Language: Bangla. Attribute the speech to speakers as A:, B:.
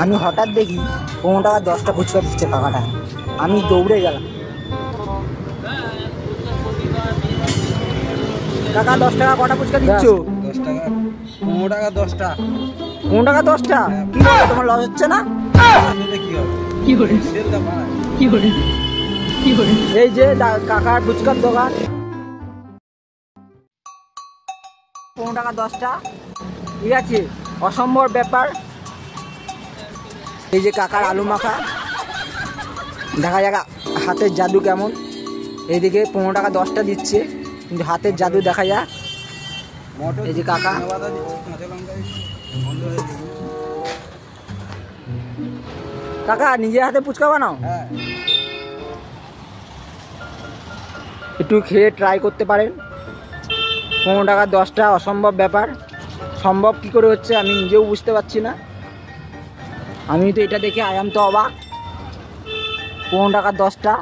A: আমি হঠাৎ দেখি 15 টাকা 10টা ফুচকা দিচ্ছে কাকাটা। আমি দৌড়ে গেলাম। কাকা 10 টাকা কটা ফুচকা দিচ্ছ?
B: 10 টাকা 15 টাকা 10টা।
A: 15 টাকা 10টা? কি বলো, তোমার লস হচ্ছে না?
B: কি করে সেল দা বাড়ায়।
A: কি করে এই যে কাকার ফুচকার দোকান, 15 টাকা 10টা, ঠিক আছে, অসম্ভব ব্যাপার। এই যে কাকার আলু মাখা, দেখা যাক হাতের জাদু কেমন। এইদিকে 15 টাকা 10টা দিচ্ছে, কিন্তু হাতের জাদু দেখা যাক। এই যে কাকা, কাকা নিজের হাতে ফুচকা বানাও?
B: হ্যাঁ,
A: একটু খেয়ে ট্রাই করতে পারেন। 15 টাকা 10টা অসম্ভব ব্যাপার, সম্ভব কি করে হচ্ছে আমি নিজেও বুঝতে পারছি না। আমি তো এটা দেখে আয়াম তো অবাক। 15 টাকা 10টা।